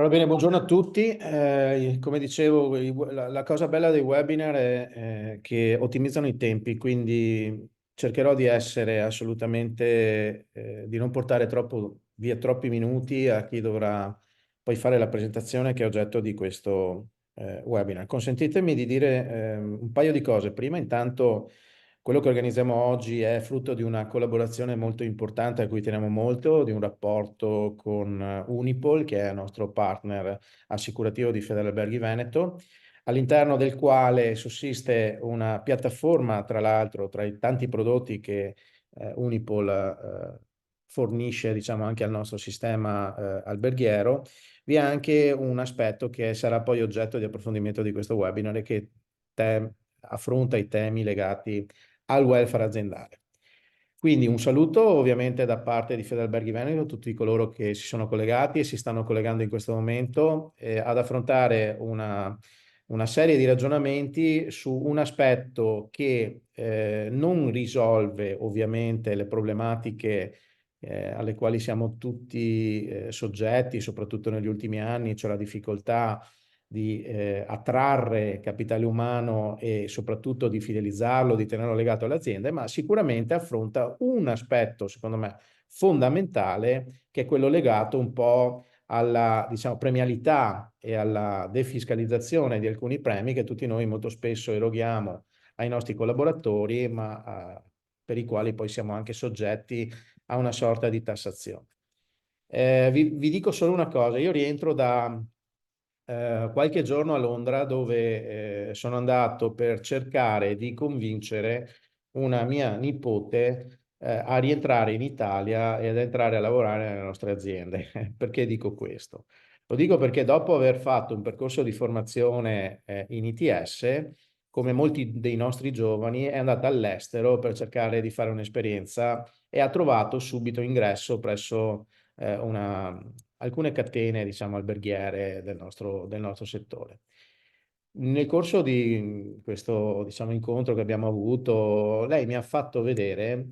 Allora, bene, buongiorno a tutti. Come dicevo, la cosa bella dei webinar è che ottimizzano i tempi, quindi cercherò di essere assolutamente, di non portare via troppi minuti a chi dovrà poi fare la presentazione che è oggetto di questo webinar. Consentitemi di dire un paio di cose. Prima, intanto, quello che organizziamo oggi è frutto di una collaborazione molto importante a cui teniamo molto, di un rapporto con Unipol, che è il nostro partner assicurativo di Federalberghi Veneto, all'interno del quale sussiste una piattaforma, tra l'altro, tra i tanti prodotti che Unipol fornisce, diciamo, anche al nostro sistema alberghiero. Vi è anche un aspetto che sarà poi oggetto di approfondimento di questo webinar e che affronta i temi legati al welfare aziendale. Quindi un saluto ovviamente da parte di Federalberghi Veneto, tutti coloro che si sono collegati e si stanno collegando in questo momento ad affrontare una serie di ragionamenti su un aspetto che non risolve ovviamente le problematiche alle quali siamo tutti soggetti, soprattutto negli ultimi anni, cioè la difficoltà di attrarre capitale umano e soprattutto di fidelizzarlo, di tenerlo legato alle aziende, ma sicuramente affronta un aspetto, secondo me, fondamentale, che è quello legato un po' alla, diciamo, premialità e alla defiscalizzazione di alcuni premi che tutti noi molto spesso eroghiamo ai nostri collaboratori, ma per i quali poi siamo anche soggetti a una sorta di tassazione. Vi dico solo una cosa, io rientro da qualche giorno a Londra dove sono andato per cercare di convincere una mia nipote a rientrare in Italia e ad entrare a lavorare nelle nostre aziende. Perché dico questo? Lo dico perché dopo aver fatto un percorso di formazione in ITS, come molti dei nostri giovani, è andata all'estero per cercare di fare un'esperienza e ha trovato subito ingresso presso alcune catene, diciamo, alberghiere del nostro settore. Nel corso di questo, diciamo, incontro che abbiamo avuto, lei mi ha fatto vedere,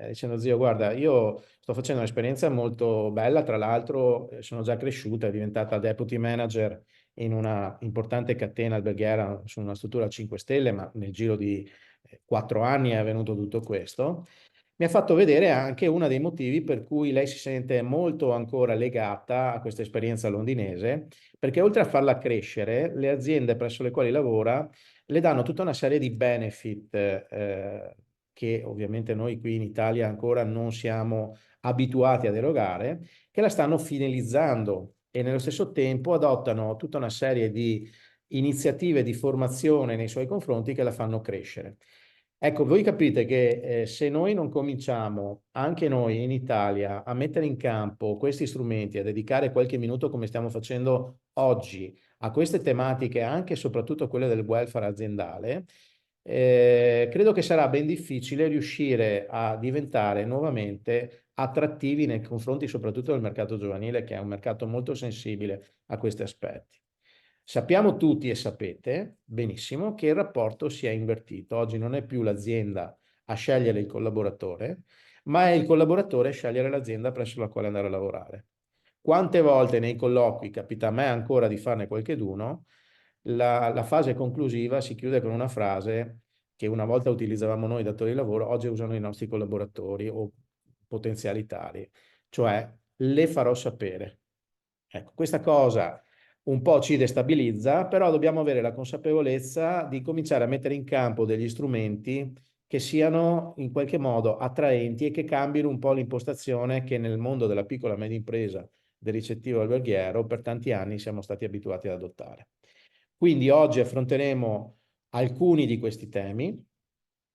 dicendo: zio, guarda, io sto facendo un'esperienza molto bella, tra l'altro sono già cresciuta, è diventata deputy manager in una importante catena alberghiera su una struttura a 5 stelle, ma nel giro di 4 anni è avvenuto tutto questo. Mi ha fatto vedere anche uno dei motivi per cui lei si sente molto ancora legata a questa esperienza londinese, perché oltre a farla crescere, le aziende presso le quali lavora le danno tutta una serie di benefit che ovviamente noi qui in Italia ancora non siamo abituati ad erogare, che la stanno fidelizzando e nello stesso tempo adottano tutta una serie di iniziative di formazione nei suoi confronti che la fanno crescere. Ecco, voi capite che se noi non cominciamo, anche noi in Italia, a mettere in campo questi strumenti, a dedicare qualche minuto come stiamo facendo oggi a queste tematiche, anche e soprattutto quelle del welfare aziendale, credo che sarà ben difficile riuscire a diventare nuovamente attrattivi nei confronti soprattutto del mercato giovanile, che è un mercato molto sensibile a questi aspetti. Sappiamo tutti e sapete benissimo che il rapporto si è invertito. Oggi non è più l'azienda a scegliere il collaboratore, ma è il collaboratore a scegliere l'azienda presso la quale andare a lavorare. Quante volte nei colloqui capita a me ancora di farne qualcheduno, la fase conclusiva si chiude con una frase che una volta utilizzavamo noi datori di lavoro, oggi usano i nostri collaboratori o potenziali tali, cioè le farò sapere. Ecco, questa cosa un po' ci destabilizza, però dobbiamo avere la consapevolezza di cominciare a mettere in campo degli strumenti che siano in qualche modo attraenti e che cambino un po' l'impostazione che nel mondo della piccola e media impresa del ricettivo alberghiero per tanti anni siamo stati abituati ad adottare. Quindi oggi affronteremo alcuni di questi temi.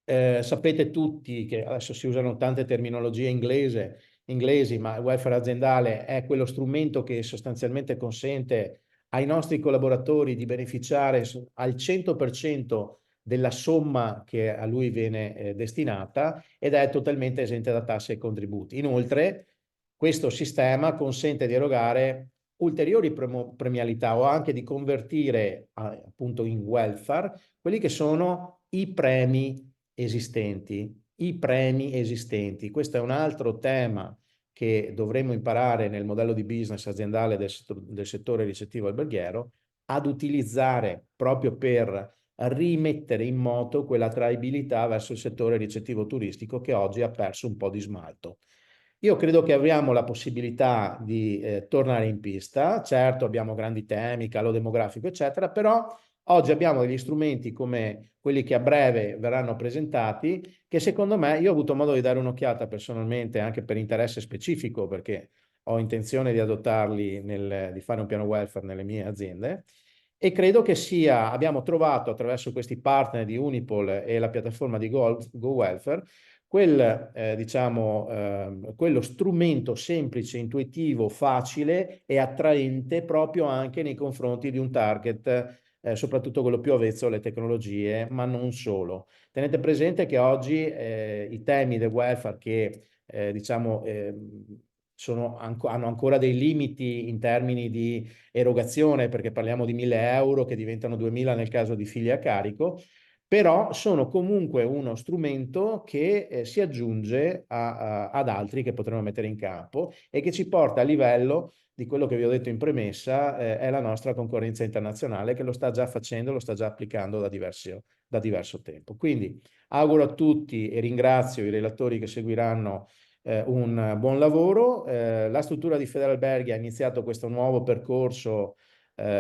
Sapete tutti che adesso si usano tante terminologie inglesi, ma il welfare aziendale è quello strumento che sostanzialmente consente ai nostri collaboratori di beneficiare al 100% della somma che a lui viene destinata ed è totalmente esente da tasse e contributi. Inoltre, questo sistema consente di erogare ulteriori premialità o anche di convertire appunto in welfare quelli che sono i premi esistenti, i premi esistenti. Questo è un altro tema che dovremmo imparare nel modello di business aziendale del settore ricettivo alberghiero ad utilizzare proprio per rimettere in moto quella traibilità verso il settore ricettivo turistico che oggi ha perso un po' di smalto. Io credo che abbiamo la possibilità di tornare in pista. Certo, abbiamo grandi temi, calo demografico, eccetera, però oggi abbiamo degli strumenti come quelli che a breve verranno presentati, che secondo me, io ho avuto modo di dare un'occhiata personalmente anche per interesse specifico, perché ho intenzione di adottarli, di fare un piano welfare nelle mie aziende. E credo che abbiamo trovato attraverso questi partner di Unipol e la piattaforma di Go Welfare diciamo, quello strumento semplice, intuitivo, facile e attraente proprio anche nei confronti di un target, soprattutto quello più avvezzo alle tecnologie, ma non solo. Tenete presente che oggi i temi del welfare che diciamo, hanno ancora dei limiti in termini di erogazione, perché parliamo di 1.000 euro che diventano 2.000 nel caso di figli a carico, però sono comunque uno strumento che si aggiunge ad altri che potremo mettere in campo e che ci porta a livello di quello che vi ho detto in premessa, è la nostra concorrenza internazionale che lo sta già facendo, lo sta già applicando da diverso tempo. Quindi auguro a tutti e ringrazio i relatori che seguiranno un buon lavoro. La struttura di Federalberghi ha iniziato questo nuovo percorso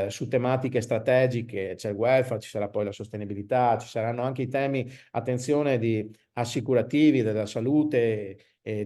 su tematiche strategiche, c'è il welfare, ci sarà poi la sostenibilità, ci saranno anche i temi, attenzione, di assicurativi, della salute,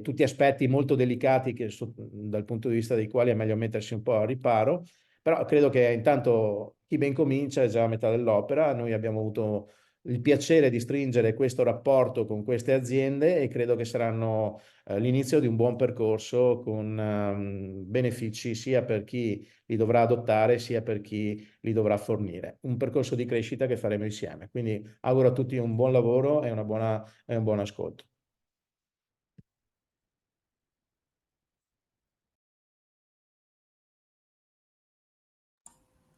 tutti aspetti molto delicati dal punto di vista dei quali è meglio mettersi un po' al riparo, però credo che intanto chi ben comincia è già a metà dell'opera. Noi abbiamo avuto il piacere di stringere questo rapporto con queste aziende e credo che saranno l'inizio di un buon percorso con benefici sia per chi li dovrà adottare sia per chi li dovrà fornire. Un percorso di crescita che faremo insieme. Quindi auguro a tutti un buon lavoro e un buon ascolto.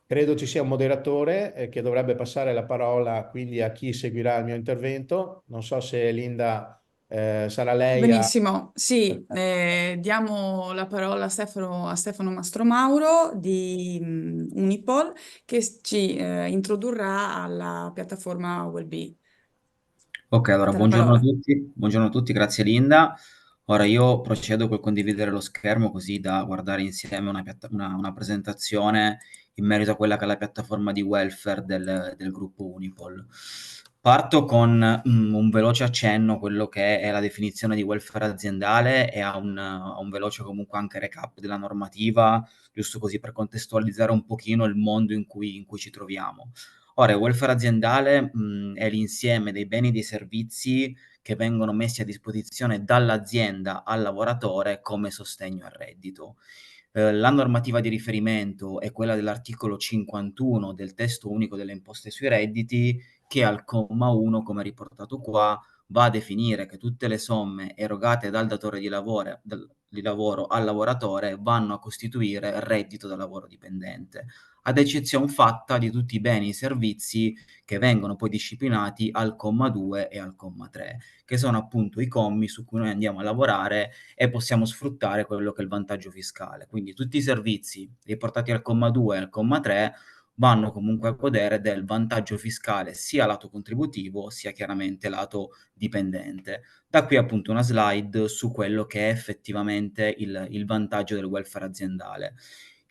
Credo ci sia un moderatore che dovrebbe passare la parola quindi a chi seguirà il mio intervento. Non so se Linda sarà lei a... Benissimo, sì, Perfetto. diamo la parola a Stefano Mastromauro di Unipol che ci introdurrà alla piattaforma Wellbe. Ok, A allora te la parola. buongiorno a tutti, grazie Linda. Ora io procedo col condividere lo schermo così da guardare insieme una presentazione in merito a quella che è la piattaforma di welfare del gruppo Unipol. Parto con un veloce accenno a quello che è la definizione di welfare aziendale e a un veloce comunque anche recap della normativa, giusto così per contestualizzare un pochino il mondo in cui ci troviamo. Ora, il welfare aziendale, è l'insieme dei beni e dei servizi che vengono messi a disposizione dall'azienda al lavoratore come sostegno al reddito. La normativa di riferimento è quella dell'articolo 51 del testo unico delle imposte sui redditi, che al comma 1, come riportato qua, va a definire che tutte le somme erogate dal datore di lavoro al lavoratore vanno a costituire reddito da lavoro dipendente, ad eccezione fatta di tutti i beni e i servizi che vengono poi disciplinati al comma 2 e al comma 3, che sono appunto i commi su cui noi andiamo a lavorare e possiamo sfruttare quello che è il vantaggio fiscale. Quindi tutti i servizi riportati al comma 2 e al comma 3 vanno comunque a godere del vantaggio fiscale sia lato contributivo sia chiaramente lato dipendente. Da qui appunto una slide su quello che è effettivamente il vantaggio del welfare aziendale.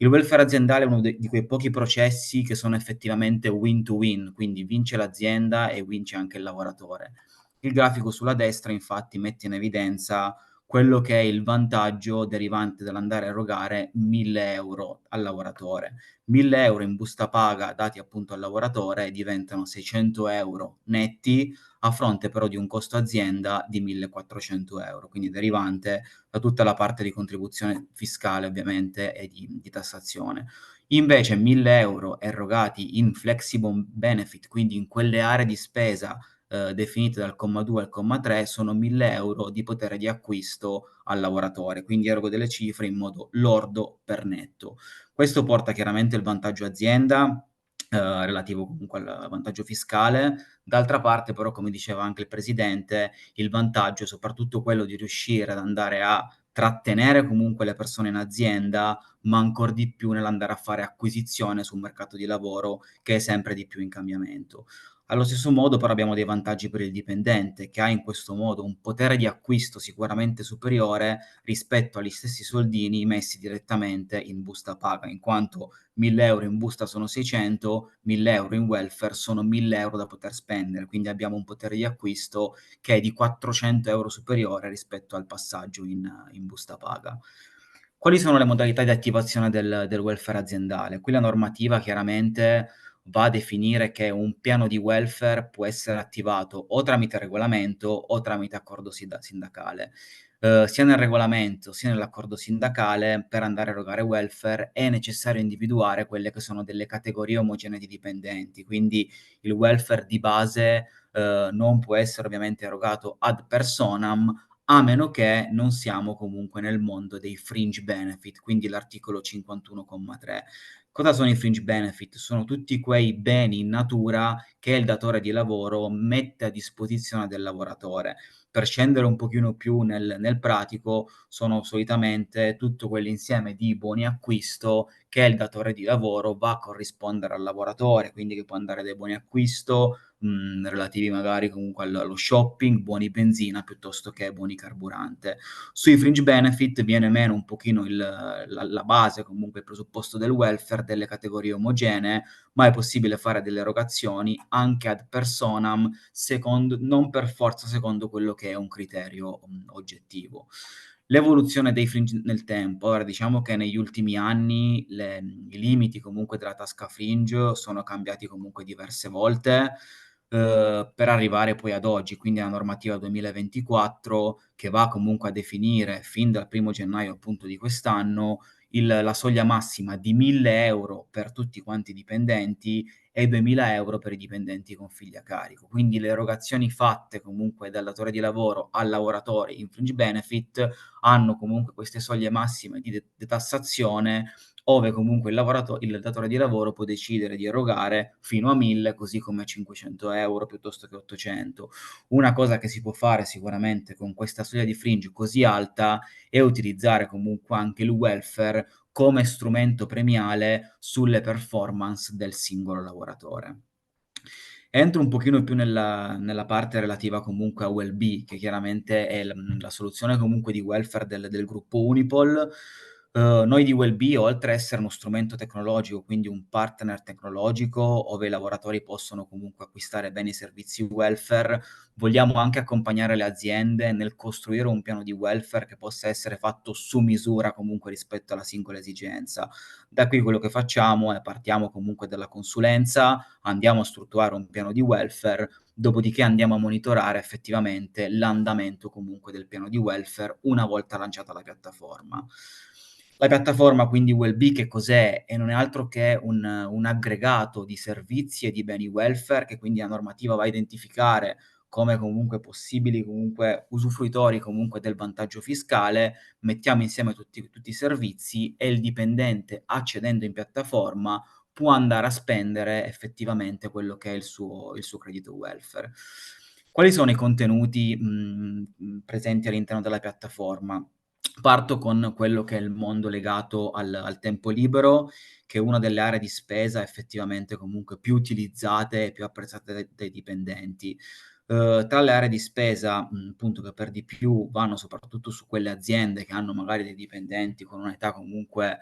Il welfare aziendale è uno di quei pochi processi che sono effettivamente win to win, quindi vince l'azienda e vince anche il lavoratore. Il grafico sulla destra infatti mette in evidenza quello che è il vantaggio derivante dall'andare a erogare 1.000 euro al lavoratore. 1.000 euro in busta paga dati appunto al lavoratore diventano 600 euro netti, a fronte però di un costo azienda di 1.400 euro, quindi derivante da tutta la parte di contribuzione fiscale ovviamente e di tassazione. Invece 1.000 euro erogati in flexible benefit, quindi in quelle aree di spesa definite dal comma 2 al comma 3, sono 1.000 euro di potere di acquisto al lavoratore, quindi erogo delle cifre in modo lordo per netto. Questo porta chiaramente il vantaggio azienda, relativo comunque al vantaggio fiscale. D'altra parte però, come diceva anche il presidente, il vantaggio è soprattutto quello di riuscire ad andare a trattenere comunque le persone in azienda, ma ancor di più nell'andare a fare acquisizione sul mercato di lavoro, che è sempre di più in cambiamento. Allo stesso modo però abbiamo dei vantaggi per il dipendente, che ha in questo modo un potere di acquisto sicuramente superiore rispetto agli stessi soldini messi direttamente in busta paga, in quanto 1.000 euro in busta sono 600, 1.000 euro in welfare sono 1.000 euro da poter spendere, quindi abbiamo un potere di acquisto che è di 400 euro superiore rispetto al passaggio in busta paga. Quali sono le modalità di attivazione del welfare aziendale? Qui la normativa chiaramente va a definire che un piano di welfare può essere attivato o tramite regolamento o tramite accordo sindacale. Sia nel regolamento sia nell'accordo sindacale, per andare a erogare welfare è necessario individuare quelle che sono delle categorie omogenee di dipendenti, quindi il welfare di base non può essere ovviamente erogato ad personam, a meno che non siamo comunque nel mondo dei fringe benefit, quindi l'articolo 51,3. Cosa sono i fringe benefit? Sono tutti quei beni in natura che il datore di lavoro mette a disposizione del lavoratore. Per scendere un pochino più nel pratico, sono solitamente tutto quell'insieme di buoni acquisto che il datore di lavoro va a corrispondere al lavoratore, quindi che può andare dai buoni acquisto, relativi magari comunque allo shopping, buoni benzina piuttosto che buoni carburante. Sui fringe benefit viene meno un pochino la base, comunque il presupposto del welfare, delle categorie omogenee, ma è possibile fare delle erogazioni anche ad personam, non per forza secondo quello che è un criterio oggettivo. L'evoluzione dei fringe nel tempo. Ora, diciamo che negli ultimi anni i limiti comunque della tasca fringe sono cambiati comunque diverse volte, per arrivare poi ad oggi, quindi alla normativa 2024, che va comunque a definire fin dal 1° gennaio appunto di quest'anno la soglia massima di 1.000 euro per tutti quanti i dipendenti e 2.000 euro per i dipendenti con figli a carico. Quindi le erogazioni fatte comunque dal datore di lavoro al lavoratore in fringe benefit hanno comunque queste soglie massime di detassazione, ove comunque il datore di lavoro può decidere di erogare fino a 1.000, così come 500 euro piuttosto che 800. Una cosa che si può fare sicuramente con questa soglia di fringe così alta è utilizzare comunque anche il welfare come strumento premiale sulle performance del singolo lavoratore. Entro un pochino più nella parte relativa comunque a Wellbe, che chiaramente è la soluzione comunque di welfare del gruppo Unipol. Noi di Wellbe, oltre a essere uno strumento tecnologico, quindi un partner tecnologico, ove i lavoratori possono comunque acquistare beni e servizi welfare, vogliamo anche accompagnare le aziende nel costruire un piano di welfare che possa essere fatto su misura comunque rispetto alla singola esigenza. Da qui quello che facciamo è partiamo comunque dalla consulenza, andiamo a strutturare un piano di welfare, dopodiché andiamo a monitorare effettivamente l'andamento comunque del piano di welfare una volta lanciata la piattaforma. La piattaforma quindi Wellbe che cos'è? E non è altro che un aggregato di servizi e di beni welfare che quindi la normativa va a identificare come comunque possibili comunque usufruitori comunque del vantaggio fiscale, mettiamo insieme tutti i servizi e il dipendente accedendo in piattaforma può andare a spendere effettivamente quello che è il suo credito welfare. Quali sono i contenuti, presenti all'interno della piattaforma? Parto con quello che è il mondo legato al tempo libero, che è una delle aree di spesa effettivamente comunque più utilizzate e più apprezzate dai dipendenti. Tra le aree di spesa, appunto che per di più vanno soprattutto su quelle aziende che hanno magari dei dipendenti con un'età comunque,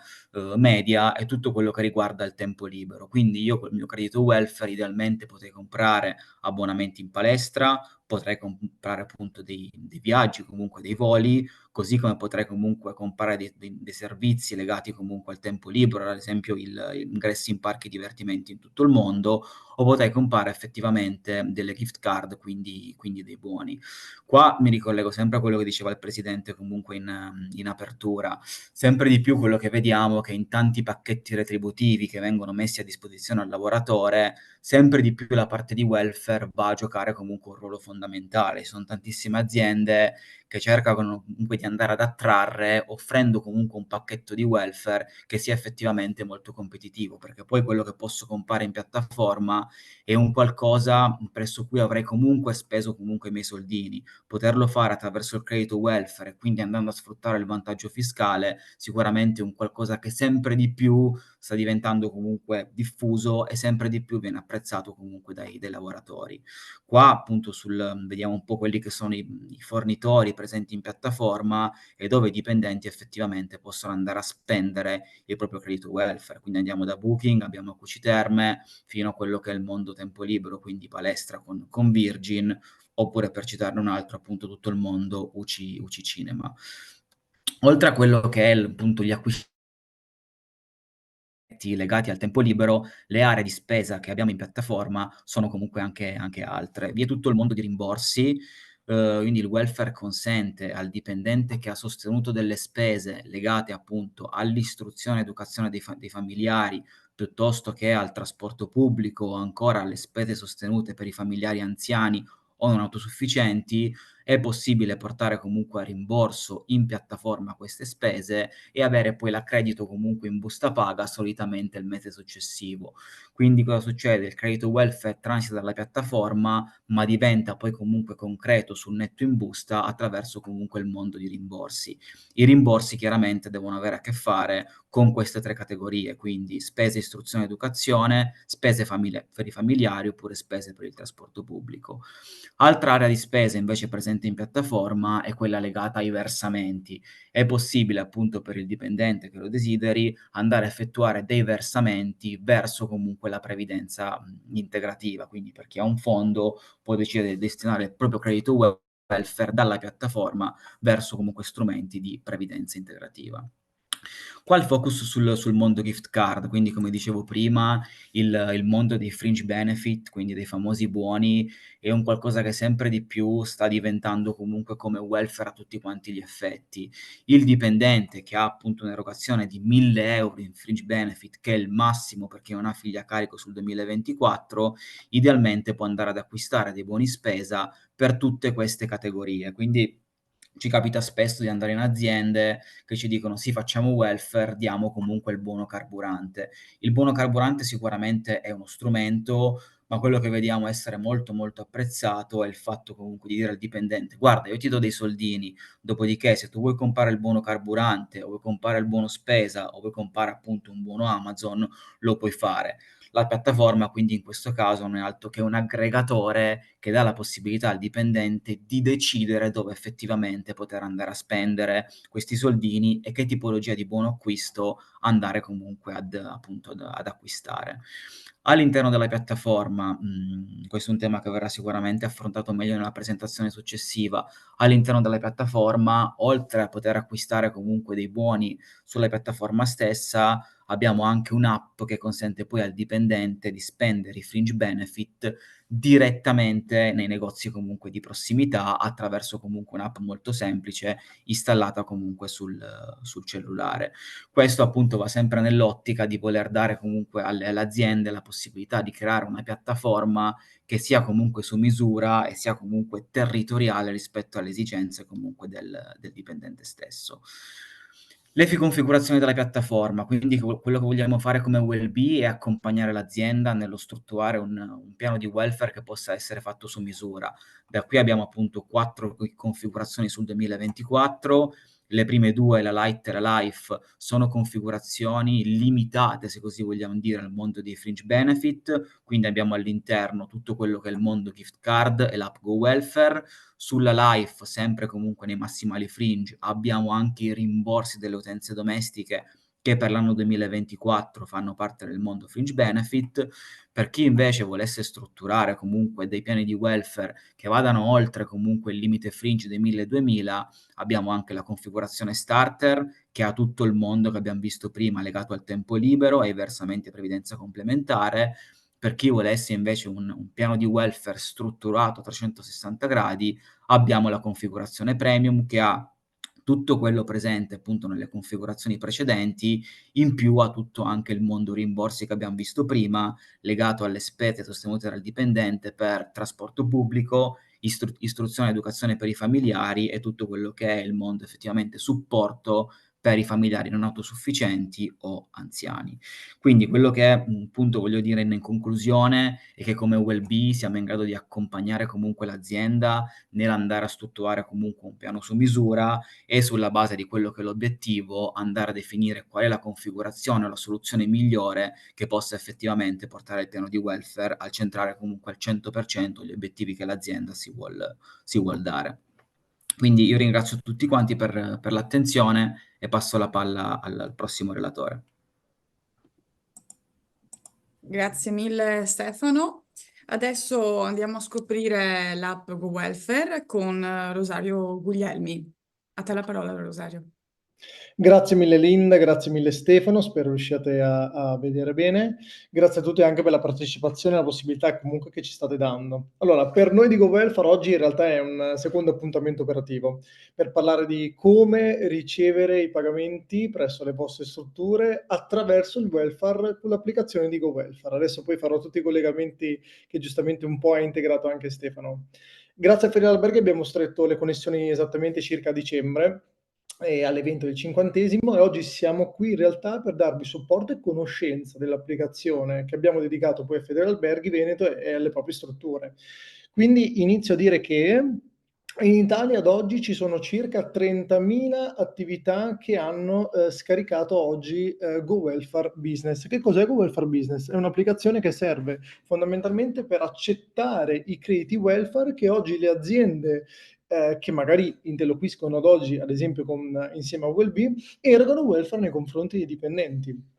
media, è tutto quello che riguarda il tempo libero. Quindi io col mio credito welfare idealmente potrei comprare abbonamenti in palestra, potrei comprare appunto dei viaggi, comunque dei voli, così come potrei comunque comprare dei servizi legati comunque al tempo libero, ad esempio ingressi in parchi divertimenti in tutto il mondo, o potrei comprare effettivamente delle gift card, quindi dei buoni. Qua mi ricollego sempre a quello che diceva il presidente comunque in apertura. Sempre di più quello che vediamo è che in tanti pacchetti retributivi che vengono messi a disposizione al lavoratore, sempre di più la parte di welfare va a giocare comunque un ruolo fondamentale. Ci sono tantissime aziende che cercano comunque di andare ad attrarre, offrendo comunque un pacchetto di welfare che sia effettivamente molto competitivo, perché poi quello che posso comprare in piattaforma è un qualcosa presso cui avrei comunque speso comunque i miei soldini. Poterlo fare attraverso il credito welfare e quindi andando a sfruttare il vantaggio fiscale, sicuramente è un qualcosa che sempre di più sta diventando comunque diffuso e sempre di più viene apprezzato comunque dai lavoratori. Qua appunto vediamo un po' quelli che sono i fornitori presenti in piattaforma e dove i dipendenti effettivamente possono andare a spendere il proprio credito welfare. Quindi andiamo da Booking, abbiamo QC Terme, fino a quello che è il mondo tempo libero, quindi palestra con Virgin, oppure per citarne un altro, appunto tutto il mondo UC Cinema. Oltre a quello che è appunto gli acquisti legati al tempo libero, le aree di spesa che abbiamo in piattaforma sono comunque anche altre. Vi è tutto il mondo di rimborsi, quindi il welfare consente al dipendente che ha sostenuto delle spese legate appunto all'istruzione e educazione dei familiari, piuttosto che al trasporto pubblico o ancora alle spese sostenute per i familiari anziani o non autosufficienti, è possibile portare comunque a rimborso in piattaforma queste spese e avere poi l'accredito comunque in busta paga solitamente il mese successivo. Quindi cosa succede? Il credito welfare transita dalla piattaforma, ma diventa poi comunque concreto sul netto in busta attraverso comunque il mondo di rimborsi. I rimborsi chiaramente devono avere a che fare con queste tre categorie, quindi spese istruzione e educazione, spese per i familiari oppure spese per il trasporto pubblico. Altra area di spesa invece presente in piattaforma è quella legata ai versamenti. È possibile appunto per il dipendente che lo desideri andare a effettuare dei versamenti verso comunque la previdenza integrativa, quindi per chi ha un fondo può decidere di destinare il proprio credito welfare dalla piattaforma verso comunque strumenti di previdenza integrativa. Qua il focus sul mondo gift card, quindi come dicevo prima il mondo dei fringe benefit, quindi dei famosi buoni, è un qualcosa che sempre di più sta diventando comunque come welfare a tutti quanti gli effetti. Il dipendente che ha appunto un'erogazione di 1.000 € in fringe benefit, che è il massimo per chi non ha figli a carico sul 2024, idealmente può andare ad acquistare dei buoni spesa per tutte queste categorie. Quindi ci capita spesso di andare in aziende che ci dicono: "Sì, facciamo welfare, diamo comunque il buono carburante". Il buono carburante sicuramente è uno strumento, ma quello che vediamo essere molto, molto apprezzato è il fatto comunque di dire al dipendente: "Guarda, io ti do dei soldini, dopodiché se tu vuoi comprare il buono carburante o vuoi comprare il buono spesa o vuoi comprare appunto un buono Amazon, lo puoi fare". La piattaforma quindi in questo caso non è altro che un aggregatore che dà la possibilità al dipendente di decidere dove effettivamente poter andare a spendere questi soldini e che tipologia di buono acquisto andare comunque ad acquistare. All'interno della piattaforma, questo è un tema che verrà sicuramente affrontato meglio nella presentazione successiva, all'interno della piattaforma, oltre a poter acquistare comunque dei buoni sulla piattaforma stessa, abbiamo anche un'app che consente poi al dipendente di spendere i fringe benefit direttamente nei negozi comunque di prossimità, attraverso comunque un'app molto semplice installata comunque sul cellulare. Questo appunto va sempre nell'ottica di voler dare comunque alle aziende la possibilità di creare una piattaforma che sia comunque su misura e sia comunque territoriale rispetto alle esigenze comunque del dipendente stesso. Le configurazioni della piattaforma, quindi quello che vogliamo fare come WellBe è accompagnare l'azienda nello strutturare un piano di welfare che possa essere fatto su misura. Da qui abbiamo appunto 4 configurazioni sul 2024. Le prime 2, la Lite e la Life, sono configurazioni limitate, se così vogliamo dire, al mondo dei fringe benefit, quindi abbiamo all'interno tutto quello che è il mondo gift card e l'app Go Welfare. Sulla Life, sempre comunque nei massimali fringe, abbiamo anche i rimborsi delle utenze domestiche che per l'anno 2024 fanno parte del mondo fringe benefit. Per chi invece volesse strutturare comunque dei piani di welfare che vadano oltre comunque il limite fringe dei 1.000-2.000, abbiamo anche la configurazione starter che ha tutto il mondo che abbiamo visto prima legato al tempo libero, ai versamenti e previdenza complementare. Per chi volesse invece un piano di welfare strutturato a 360 gradi, abbiamo la configurazione premium che ha tutto quello presente appunto nelle configurazioni precedenti, in più ha tutto anche il mondo rimborsi che abbiamo visto prima, legato alle spese sostenute dal dipendente per trasporto pubblico, istruzione e educazione per i familiari e tutto quello che è il mondo effettivamente supporto per i familiari non autosufficienti o anziani. Quindi quello che appunto voglio dire in conclusione è che come Wellbe siamo in grado di accompagnare comunque l'azienda nell'andare a strutturare comunque un piano su misura e sulla base di quello che è l'obiettivo andare a definire qual è la configurazione o la soluzione migliore che possa effettivamente portare il piano di welfare al centrare comunque al 100% gli obiettivi che l'azienda si vuol dare. Quindi io ringrazio tutti quanti per l'attenzione e passo la palla al prossimo relatore. Grazie mille Stefano. Adesso andiamo a scoprire l'app GoWelfare con Rosario Guglielmi. A te la parola, Rosario. Grazie mille Linda, grazie mille Stefano, spero riusciate a vedere bene. Grazie a tutti anche per la partecipazione e la possibilità comunque che ci state dando. Allora, per noi di GoWelfare oggi in realtà è un secondo appuntamento operativo per parlare di come ricevere i pagamenti presso le vostre strutture attraverso il welfare con l'applicazione di GoWelfare. Adesso poi farò tutti i collegamenti che giustamente un po' ha integrato anche Stefano. Grazie a Federalberghi abbiamo stretto le connessioni esattamente circa a dicembre all'evento del 50° e oggi siamo qui in realtà per darvi supporto e conoscenza dell'applicazione che abbiamo dedicato poi a Federalberghi Veneto e alle proprie strutture. Quindi inizio a dire che in Italia ad oggi ci sono circa 30.000 attività che hanno scaricato oggi GoWelfare Business. Che cos'è GoWelfare Business? È un'applicazione che serve fondamentalmente per accettare i crediti welfare che oggi le aziende che magari interloquiscono ad oggi, ad esempio insieme a Wellbe, erogano welfare nei confronti dei dipendenti.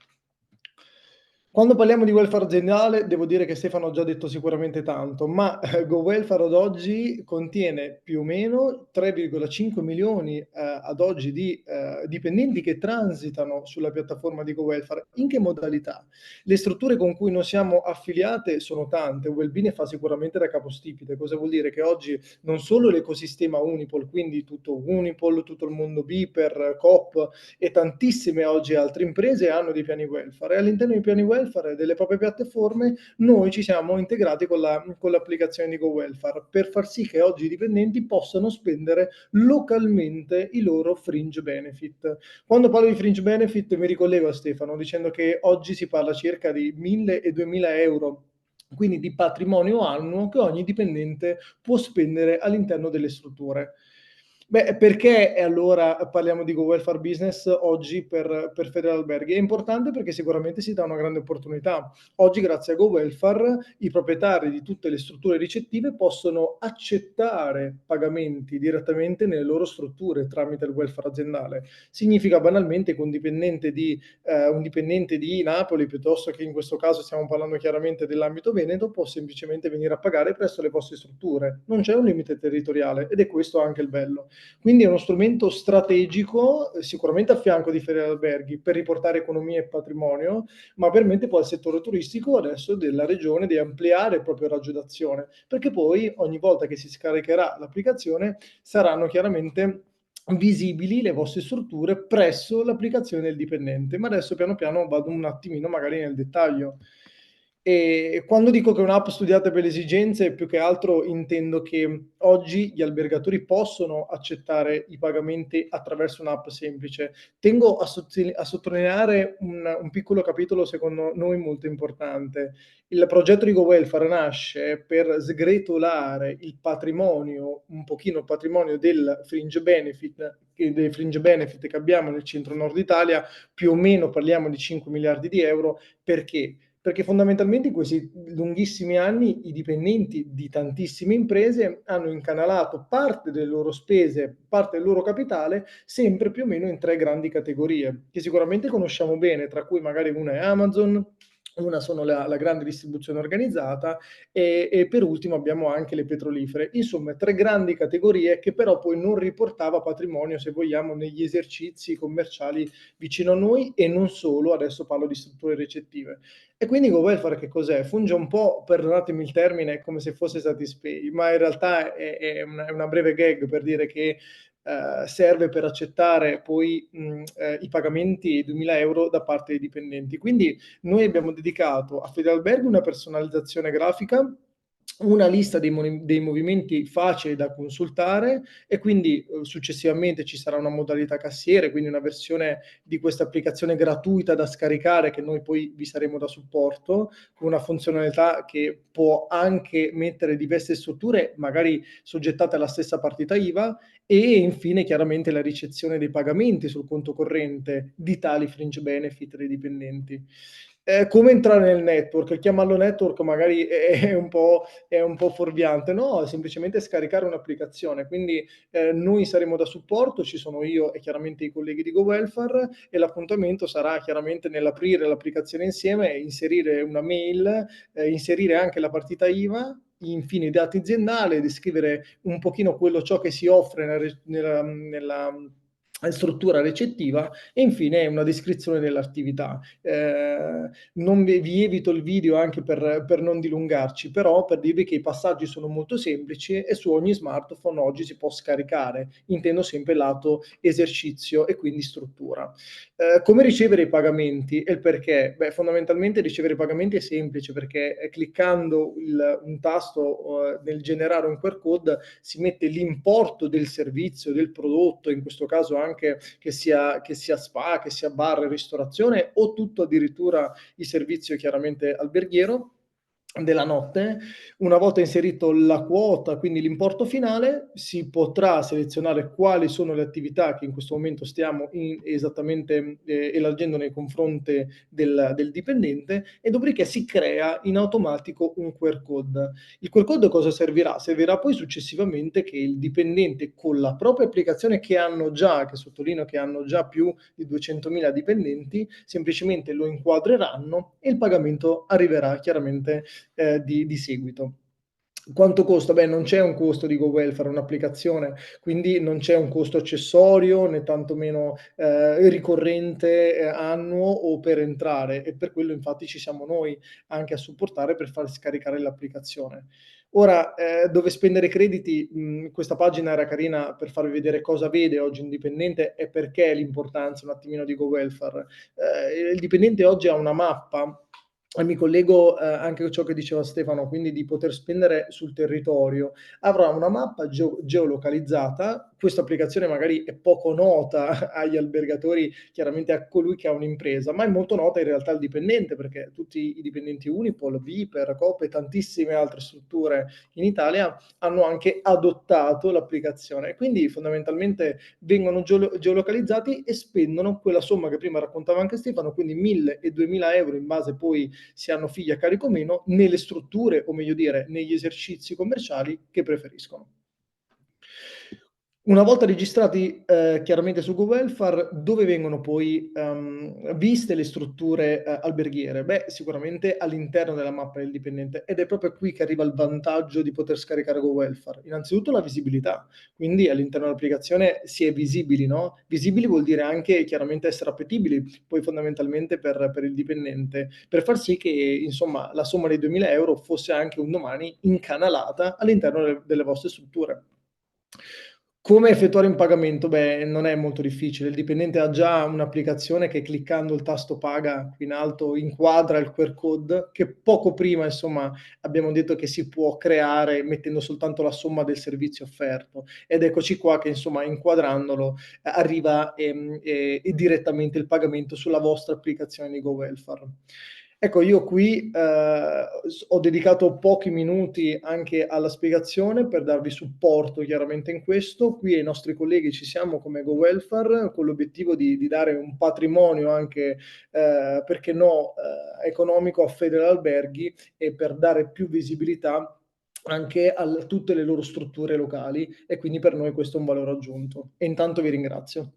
Quando parliamo di welfare aziendale, devo dire che Stefano ha già detto sicuramente tanto, ma GoWelfare ad oggi contiene più o meno 3,5 milioni ad oggi di dipendenti che transitano sulla piattaforma di GoWelfare. In che modalità? Le strutture con cui non siamo affiliate sono tante, Wellbe ne fa sicuramente da capostipite. Cosa vuol dire? Che oggi non solo l'ecosistema Unipol, quindi tutto Unipol, tutto il mondo Biper, Coop e tantissime oggi altre imprese hanno dei piani welfare e all'interno dei piani welfare delle proprie piattaforme noi ci siamo integrati con l'applicazione di GoWelfare per far sì che oggi i dipendenti possano spendere localmente i loro fringe benefit. Quando parlo di fringe benefit mi ricollego a Stefano dicendo che oggi si parla circa di 1.000 e 2.000 euro, quindi di patrimonio annuo che ogni dipendente può spendere all'interno delle strutture. Beh, perché allora parliamo di GoWelfare Business oggi per Federalberghi? È importante perché sicuramente si dà una grande opportunità. Oggi, grazie a GoWelfare, i proprietari di tutte le strutture ricettive possono accettare pagamenti direttamente nelle loro strutture tramite il welfare aziendale. Significa banalmente che un dipendente di Napoli, piuttosto che in questo caso stiamo parlando chiaramente dell'ambito Veneto, può semplicemente venire a pagare presso le vostre strutture. Non c'è un limite territoriale ed è questo anche il bello. Quindi è uno strumento strategico, sicuramente a fianco di Federalberghi, per riportare economia e patrimonio, ma permette poi al settore turistico adesso della regione di ampliare il proprio raggio d'azione, perché poi ogni volta che si scaricherà l'applicazione saranno chiaramente visibili le vostre strutture presso l'applicazione del dipendente. Ma adesso piano piano vado un attimino magari nel dettaglio. E quando dico che è un'app studiata per le esigenze, più che altro intendo che oggi gli albergatori possono accettare i pagamenti attraverso un'app semplice. Tengo a sottolineare un piccolo capitolo secondo noi molto importante. Il progetto di GoWelfare nasce per sgretolare il patrimonio, un pochino il patrimonio del fringe benefit che abbiamo nel centro-nord Italia, più o meno parliamo di 5 miliardi di euro. Perché? Perché fondamentalmente in questi lunghissimi anni i dipendenti di tantissime imprese hanno incanalato parte delle loro spese, parte del loro capitale, sempre più o meno in 3 grandi categorie, che sicuramente conosciamo bene, tra cui magari una è Amazon, una sono la grande distribuzione organizzata e per ultimo abbiamo anche le petrolifere. Insomma, 3 grandi categorie che però poi non riportava patrimonio, se vogliamo, negli esercizi commerciali vicino a noi e non solo, adesso parlo di strutture ricettive. E quindi GoWelfare che cos'è? Funge un po', perdonatemi il termine, come se fosse Satispay, ma in realtà è una breve gag per dire che serve per accettare poi i pagamenti di 2.000 euro da parte dei dipendenti. Quindi noi abbiamo dedicato a Federalberghi una personalizzazione grafica una lista dei movimenti facili da consultare e quindi successivamente ci sarà una modalità cassiere, quindi una versione di questa applicazione gratuita da scaricare che noi poi vi saremo da supporto, con una funzionalità che può anche mettere diverse strutture, magari soggettate alla stessa partita IVA, e infine chiaramente la ricezione dei pagamenti sul conto corrente di tali fringe benefit dei dipendenti. Come entrare nel network? Chiamarlo network magari è un po' fuorviante, no, è semplicemente scaricare un'applicazione. Quindi noi saremo da supporto, ci sono io e chiaramente i colleghi di GoWelfare, e l'appuntamento sarà chiaramente nell'aprire l'applicazione insieme, inserire una mail, inserire anche la partita IVA, infine i dati aziendali, descrivere un pochino ciò che si offre nella struttura recettiva e infine una descrizione dell'attività. Non vi evito il video anche per non dilungarci, però per dirvi che i passaggi sono molto semplici e su ogni smartphone oggi si può scaricare, intendo sempre lato esercizio e quindi struttura. Come ricevere i pagamenti e il perché? Beh, fondamentalmente ricevere i pagamenti è semplice perché cliccando un tasto nel generare un QR code si mette l'importo del servizio, del prodotto, in questo caso anche che sia spa, che sia bar, ristorazione o tutto addirittura il servizio chiaramente alberghiero della notte. Una volta inserito la quota, quindi l'importo finale, si potrà selezionare quali sono le attività che in questo momento stiamo esattamente elargendo nei confronti del dipendente, e dopodiché si crea in automatico un QR code. Il QR code cosa servirà? Servirà poi successivamente che il dipendente con la propria applicazione che sottolineo che hanno già più di 200.000 dipendenti, semplicemente lo inquadreranno e il pagamento arriverà chiaramente di seguito. Quanto costa? Beh, non c'è un costo di GoWelfare, un'applicazione, quindi non c'è un costo accessorio né tantomeno ricorrente annuo o per entrare, e per quello infatti ci siamo noi anche a supportare per far scaricare l'applicazione. Ora, dove spendere crediti, questa pagina era carina per farvi vedere cosa vede oggi un dipendente e perché l'importanza un attimino di GoWelfare. Il dipendente oggi ha una mappa, e mi collego anche a ciò che diceva Stefano, quindi di poter spendere sul territorio. Avrà una mappa geolocalizzata. Questa applicazione magari è poco nota agli albergatori, chiaramente a colui che ha un'impresa, ma è molto nota in realtà al dipendente, perché tutti i dipendenti Unipol, Viper, Coop e tantissime altre strutture in Italia hanno anche adottato l'applicazione. Quindi fondamentalmente vengono geolocalizzati e spendono quella somma che prima raccontava anche Stefano, quindi 1.000 e 2.000 euro in base poi se hanno figli a carico o meno, nelle strutture, o meglio dire, negli esercizi commerciali che preferiscono. Una volta registrati chiaramente su GoWelfare, dove vengono poi viste le strutture alberghiere? Beh, sicuramente all'interno della mappa del dipendente, ed è proprio qui che arriva il vantaggio di poter scaricare GoWelfare. Innanzitutto la visibilità, quindi all'interno dell'applicazione si è visibili, no? Visibili vuol dire anche chiaramente essere appetibili, poi fondamentalmente per il dipendente, per far sì che insomma la somma dei 2.000 euro fosse anche un domani incanalata all'interno delle vostre strutture. Come effettuare un pagamento? Beh, non è molto difficile. Il dipendente ha già un'applicazione che cliccando il tasto paga qui in alto inquadra il QR code, che poco prima, insomma, abbiamo detto che si può creare mettendo soltanto la somma del servizio offerto. Ed eccoci qua che, insomma, inquadrandolo arriva direttamente il pagamento sulla vostra applicazione di GoWelfare. Ecco, io qui ho dedicato pochi minuti anche alla spiegazione per darvi supporto chiaramente in questo. Qui ai nostri colleghi ci siamo come GoWelfare con l'obiettivo di dare un patrimonio anche, perché no, economico a Federal Alberghi, e per dare più visibilità anche a tutte le loro strutture locali, e quindi per noi questo è un valore aggiunto. E intanto vi ringrazio.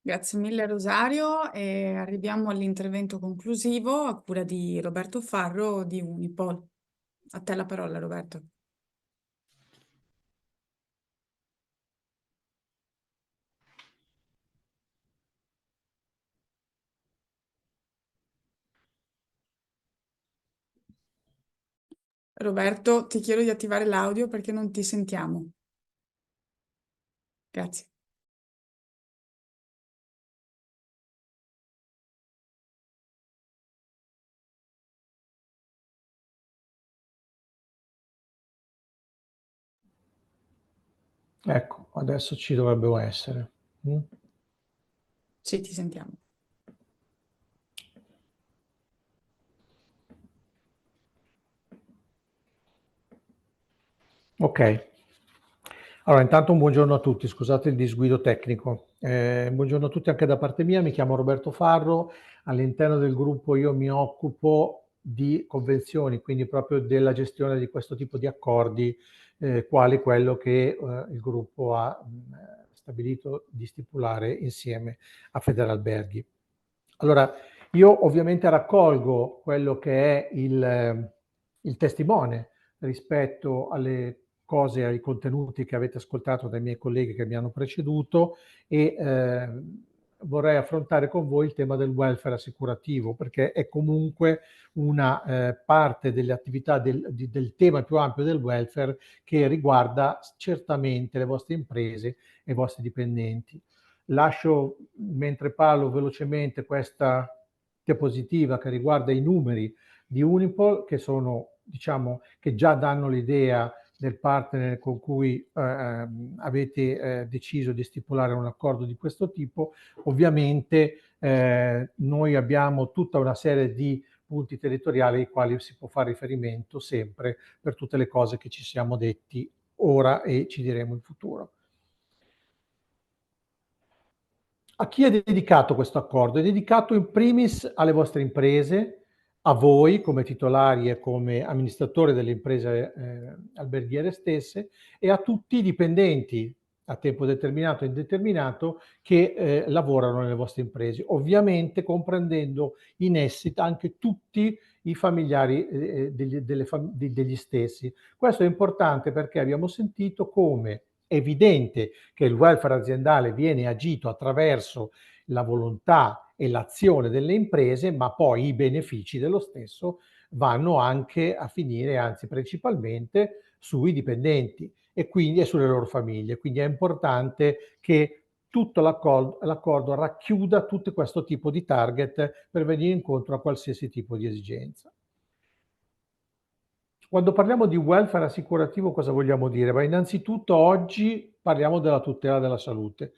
Grazie mille Rosario, e arriviamo all'intervento conclusivo a cura di Roberto Farro di Unipol. A te la parola, Roberto. Roberto, ti chiedo di attivare l'audio perché non ti sentiamo. Grazie. Ecco, adesso ci dovrebbero essere. Sì, ti sentiamo. Ok. Allora, intanto un buongiorno a tutti, scusate il disguido tecnico. Buongiorno a tutti anche da parte mia, mi chiamo Roberto Farro, all'interno del gruppo io mi occupo di convenzioni, quindi proprio della gestione di questo tipo di accordi, quali quello che il gruppo ha stabilito di stipulare insieme a Federalberghi. Allora, io ovviamente raccolgo quello che è il testimone rispetto alle cose, ai contenuti che avete ascoltato dai miei colleghi che mi hanno preceduto e vorrei affrontare con voi il tema del welfare assicurativo, perché è comunque una parte delle attività del tema più ampio del welfare che riguarda certamente le vostre imprese e i vostri dipendenti. Lascio, mentre parlo velocemente, questa diapositiva che riguarda i numeri di Unipol, che sono, diciamo, che già danno l'idea del partner con cui avete deciso di stipulare un accordo di questo tipo. Ovviamente noi abbiamo tutta una serie di punti territoriali ai quali si può fare riferimento sempre per tutte le cose che ci siamo detti ora e ci diremo in futuro. A chi è dedicato questo accordo? È dedicato in primis alle vostre imprese, a voi come titolari e come amministratori delle imprese alberghiere stesse e a tutti i dipendenti a tempo determinato e indeterminato che lavorano nelle vostre imprese, ovviamente comprendendo in essi anche tutti i familiari degli stessi. Questo è importante perché abbiamo sentito come è evidente che il welfare aziendale viene agito attraverso la volontà e l'azione delle imprese, ma poi i benefici dello stesso vanno anche a finire, anzi principalmente, sui dipendenti e quindi sulle loro famiglie. Quindi è importante che tutto l'accordo racchiuda tutto questo tipo di target per venire incontro a qualsiasi tipo di esigenza. Quando parliamo di welfare assicurativo cosa vogliamo dire? Beh, innanzitutto oggi parliamo della tutela della salute.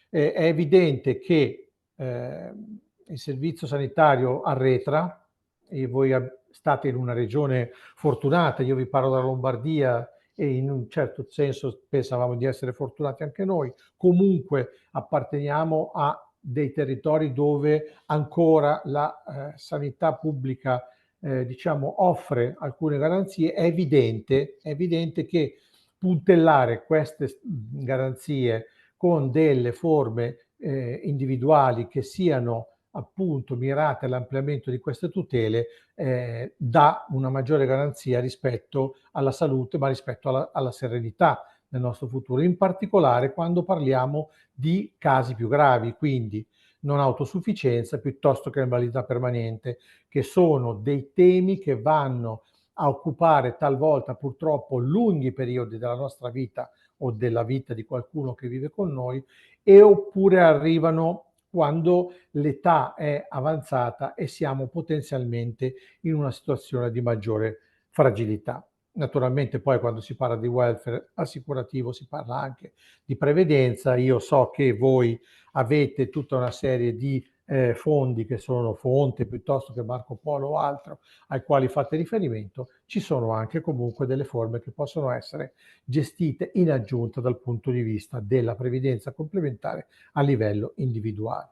È evidente che il servizio sanitario arretra e voi state in una regione fortunata, io vi parlo della Lombardia e in un certo senso pensavamo di essere fortunati anche noi, comunque apparteniamo a dei territori dove ancora la sanità pubblica diciamo, offre alcune garanzie. È evidente che puntellare queste garanzie con delle forme individuali che siano appunto mirate all'ampliamento di queste tutele dà una maggiore garanzia rispetto alla salute, ma rispetto alla serenità del nostro futuro, in particolare quando parliamo di casi più gravi, quindi non autosufficienza piuttosto che invalidità permanente, che sono dei temi che vanno a occupare talvolta purtroppo lunghi periodi della nostra vita o della vita di qualcuno che vive con noi e oppure arrivano quando l'età è avanzata e siamo potenzialmente in una situazione di maggiore fragilità. Naturalmente poi quando si parla di welfare assicurativo si parla anche di previdenza. Io so che voi avete tutta una serie di fondi che sono Fonte piuttosto che Marco Polo o altro ai quali fate riferimento, ci sono anche comunque delle forme che possono essere gestite in aggiunta dal punto di vista della previdenza complementare a livello individuale.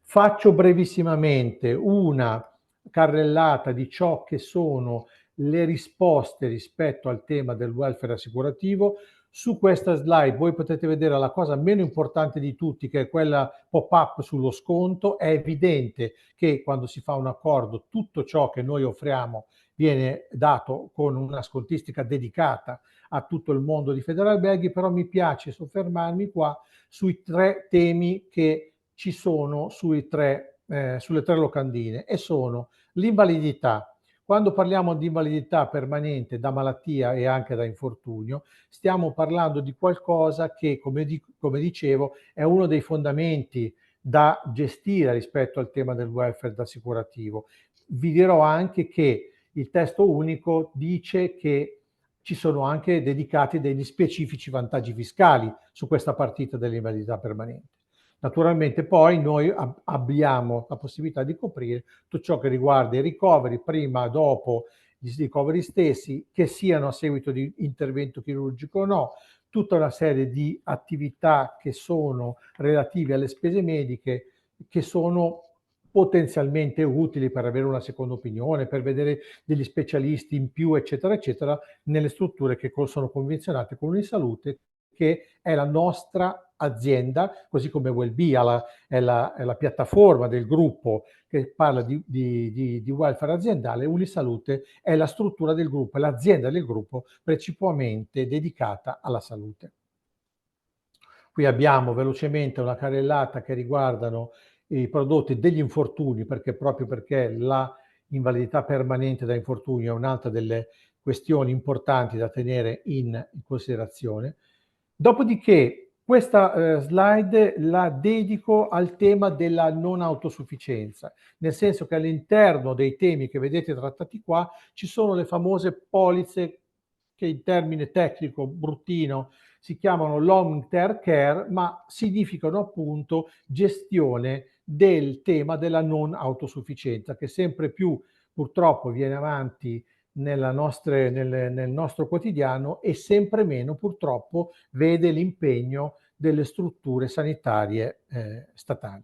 Faccio brevissimamente una carrellata di ciò che sono le risposte rispetto al tema del welfare assicurativo. Su questa slide voi potete vedere la cosa meno importante di tutti, che è quella pop-up sullo sconto. È evidente che quando si fa un accordo tutto ciò che noi offriamo viene dato con una scontistica dedicata a tutto il mondo di Federalberghi, però mi piace soffermarmi qua sui tre temi che ci sono sulle tre locandine e sono l'invalidità. Quando parliamo di invalidità permanente da malattia e anche da infortunio, stiamo parlando di qualcosa che, come dicevo, è uno dei fondamenti da gestire rispetto al tema del welfare assicurativo. Vi dirò anche che il testo unico dice che ci sono anche dedicati degli specifici vantaggi fiscali su questa partita dell'invalidità permanente. Naturalmente poi noi abbiamo la possibilità di coprire tutto ciò che riguarda i ricoveri, prima, dopo gli ricoveri stessi, che siano a seguito di intervento chirurgico o no, tutta una serie di attività che sono relative alle spese mediche, che sono potenzialmente utili per avere una seconda opinione, per vedere degli specialisti in più, eccetera, eccetera, nelle strutture che sono convenzionate con Unisalute, che è la nostra azienda, così come Wellbe è la piattaforma del gruppo che parla di welfare aziendale. Unisalute è la struttura del gruppo, è l'azienda del gruppo principalmente dedicata alla salute. Qui abbiamo velocemente una carrellata che riguardano i prodotti degli infortuni, proprio perché la invalidità permanente da infortunio è un'altra delle questioni importanti da tenere in considerazione. Dopodiché questa slide la dedico al tema della non autosufficienza, nel senso che all'interno dei temi che vedete trattati qua ci sono le famose polizze che in termine tecnico bruttino si chiamano long term care, ma significano appunto gestione del tema della non autosufficienza, che sempre più purtroppo viene avanti nel nostro quotidiano e sempre meno purtroppo vede l'impegno delle strutture sanitarie statali.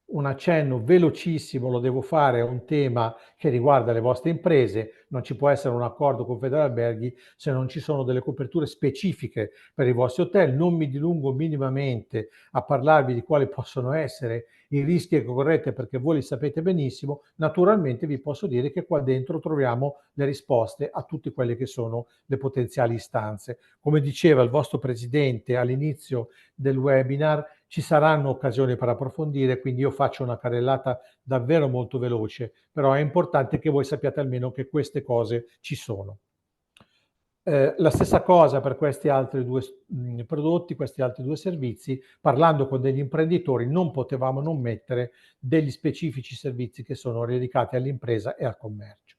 Un accenno velocissimo lo devo fare a un tema che riguarda le vostre imprese. Non ci può essere un accordo con Federalberghi se non ci sono delle coperture specifiche per i vostri hotel. Non mi dilungo minimamente a parlarvi di quali possono essere i rischi che correte, perché voi li sapete benissimo. Naturalmente vi posso dire che qua dentro troviamo le risposte a tutte quelle che sono le potenziali istanze. Come diceva il vostro presidente all'inizio del webinar, ci saranno occasioni per approfondire, quindi io faccio una carrellata davvero molto veloce, però è importante che voi sappiate almeno che queste cose ci sono. La stessa cosa per questi altri due prodotti, questi altri due servizi. Parlando con degli imprenditori non potevamo non mettere degli specifici servizi che sono dedicati all'impresa e al commercio.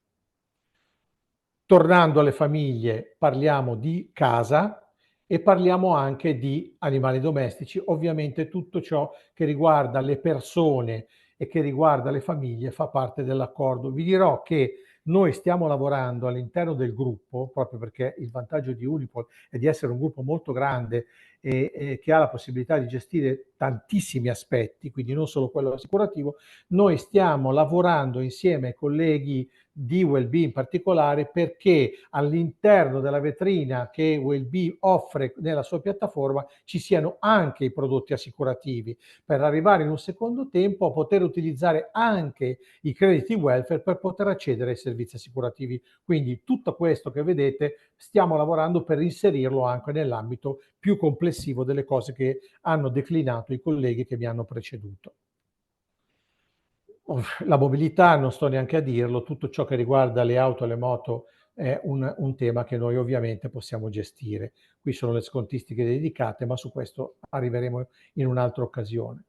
Tornando alle famiglie, parliamo di casa e parliamo anche di animali domestici. Ovviamente tutto ciò che riguarda le persone e che riguarda le famiglie fa parte dell'accordo. Vi dirò che noi stiamo lavorando all'interno del gruppo, proprio perché il vantaggio di Unipol è di essere un gruppo molto grande e che ha la possibilità di gestire tantissimi aspetti, quindi non solo quello assicurativo. Noi stiamo lavorando insieme ai colleghi di Wellbe in particolare, perché all'interno della vetrina che Wellbe offre nella sua piattaforma ci siano anche i prodotti assicurativi, per arrivare in un secondo tempo a poter utilizzare anche i crediti welfare per poter accedere ai servizi assicurativi. Quindi tutto questo che vedete stiamo lavorando per inserirlo anche nell'ambito più complessivo delle cose che hanno declinato i colleghi che mi hanno preceduto. La mobilità, non sto neanche a dirlo, tutto ciò che riguarda le auto e le moto è un tema che noi ovviamente possiamo gestire. Qui sono le scontistiche dedicate, ma su questo arriveremo in un'altra occasione.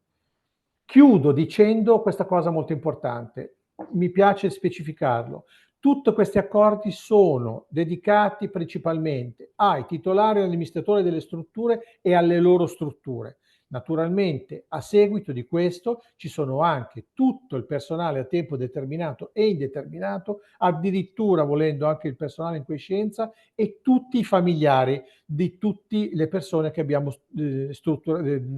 Chiudo dicendo questa cosa molto importante, mi piace specificarlo. Tutti questi accordi sono dedicati principalmente ai titolari e agli amministratori delle strutture e alle loro strutture. Naturalmente, a seguito di questo, ci sono anche tutto il personale a tempo determinato e indeterminato, addirittura volendo anche il personale in quiescenza e tutti i familiari di tutte le persone che abbiamo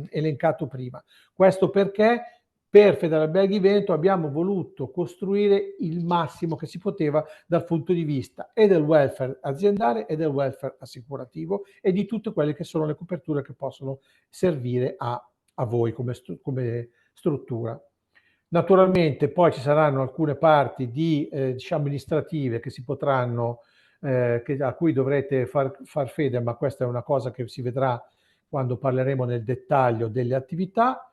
elencato prima. Questo perché per Federalberghi Veneto abbiamo voluto costruire il massimo che si poteva dal punto di vista e del welfare aziendale e del welfare assicurativo e di tutte quelle che sono le coperture che possono servire a voi come struttura. Naturalmente poi ci saranno alcune parti diciamo amministrative che si potranno, a cui dovrete far fede, ma questa è una cosa che si vedrà quando parleremo nel dettaglio delle attività.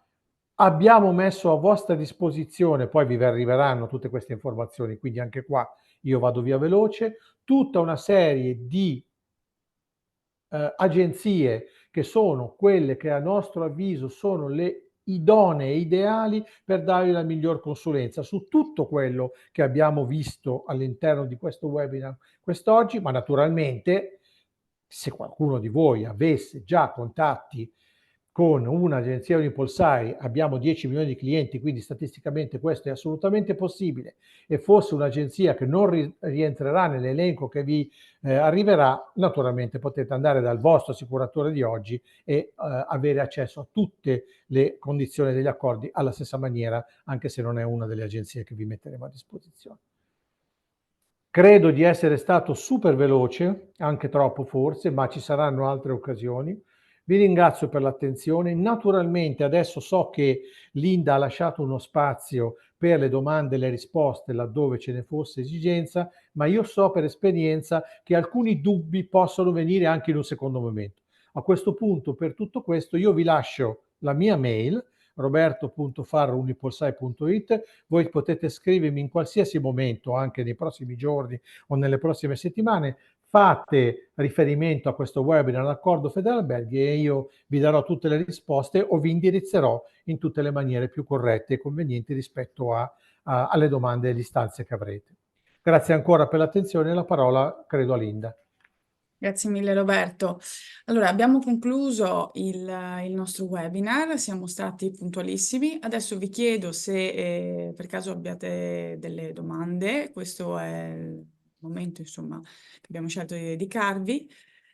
Abbiamo messo a vostra disposizione, poi vi arriveranno tutte queste informazioni, quindi anche qua io vado via veloce, tutta una serie di agenzie che sono quelle che a nostro avviso sono le idonee, ideali per dargli la miglior consulenza su tutto quello che abbiamo visto all'interno di questo webinar quest'oggi, ma naturalmente se qualcuno di voi avesse già contatti con un'agenzia Unipolsai, abbiamo 10 milioni di clienti, quindi statisticamente questo è assolutamente possibile, e fosse un'agenzia che non rientrerà nell'elenco che vi arriverà, naturalmente potete andare dal vostro assicuratore di oggi e avere accesso a tutte le condizioni degli accordi alla stessa maniera, anche se non è una delle agenzie che vi metteremo a disposizione. Credo di essere stato super veloce, anche troppo forse, ma ci saranno altre occasioni. Vi ringrazio per l'attenzione. Naturalmente adesso so che Linda ha lasciato uno spazio per le domande e le risposte laddove ce ne fosse esigenza, ma io so per esperienza che alcuni dubbi possono venire anche in un secondo momento. A questo punto, per tutto questo, io vi lascio la mia mail, roberto.farro@unipolsai.it. Voi potete scrivermi in qualsiasi momento, anche nei prossimi giorni o nelle prossime settimane. Fate riferimento a questo webinar all'accordo Federalberghi e io vi darò tutte le risposte o vi indirizzerò in tutte le maniere più corrette e convenienti rispetto alle domande e alle istanze che avrete. Grazie ancora per l'attenzione e la parola credo a Linda. Grazie mille Roberto. Allora, abbiamo concluso il nostro webinar, siamo stati puntualissimi. Adesso vi chiedo se per caso abbiate delle domande, questo è il momento, insomma, che abbiamo scelto di dedicarvi.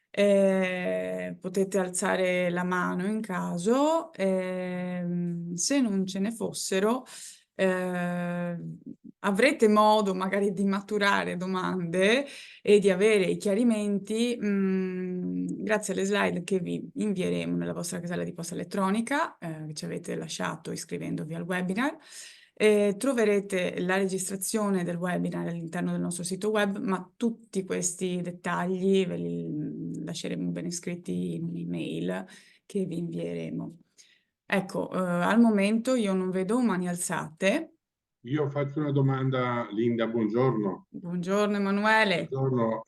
Potete alzare la mano in caso, se non ce ne fossero, avrete modo magari di maturare domande e di avere i chiarimenti grazie alle slide che vi invieremo nella vostra casella di posta elettronica che ci avete lasciato iscrivendovi al webinar. Troverete la registrazione del webinar all'interno del nostro sito web, ma tutti questi dettagli ve li lasceremo ben iscritti in un'email che vi invieremo. Ecco, al momento io non vedo mani alzate. Io faccio una domanda, Linda, buongiorno. Buongiorno Emanuele. Buongiorno,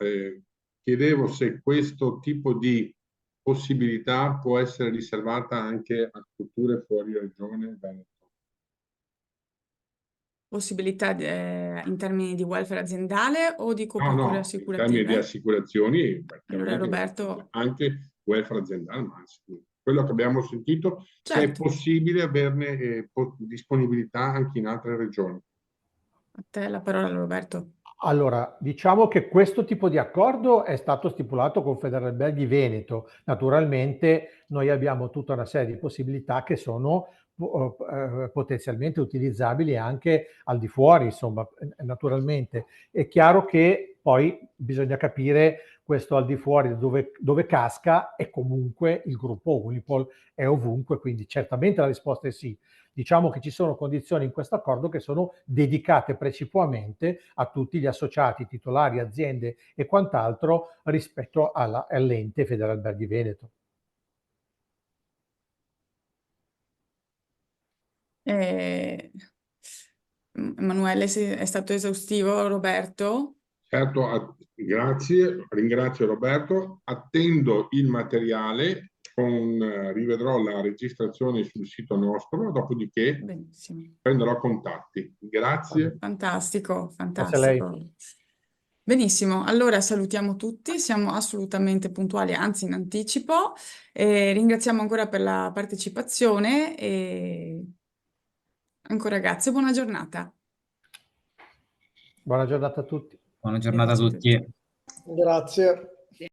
chiedevo se questo tipo di possibilità può essere riservata anche a strutture fuori regione Veneto. Possibilità in termini di welfare aziendale o di No, coperture no, in termini di assicurative? assicurazioni, Allora Roberto, anche welfare aziendale, ma quello che abbiamo sentito, se è certo, possibile averne disponibilità anche in altre regioni. a te la parola Roberto. Allora, diciamo che questo tipo di accordo è stato stipulato con Federalberghi Veneto. Naturalmente noi abbiamo tutta una serie di possibilità che sono potenzialmente utilizzabili anche al di fuori, insomma, naturalmente. È chiaro che poi bisogna capire questo al di fuori dove casca, e comunque il gruppo Unipol è ovunque, quindi certamente la risposta è sì. Diciamo che ci sono condizioni in questo accordo che sono dedicate precipuamente a tutti gli associati, titolari, aziende e quant'altro rispetto all'ente Federalberghi Veneto. Emanuele, è stato esaustivo Roberto? Certo, grazie, ringrazio Roberto, attendo il materiale, rivedrò la registrazione sul sito nostro, dopodiché Benissimo. prenderò contatti. Grazie. Fantastico, Grazie a lei. fantastico. Benissimo, allora salutiamo tutti, siamo assolutamente puntuali, anzi in anticipo, ringraziamo ancora per la partecipazione e ancora grazie, buona giornata. Buona giornata a tutti. Buona giornata a Grazie a tutti. Grazie.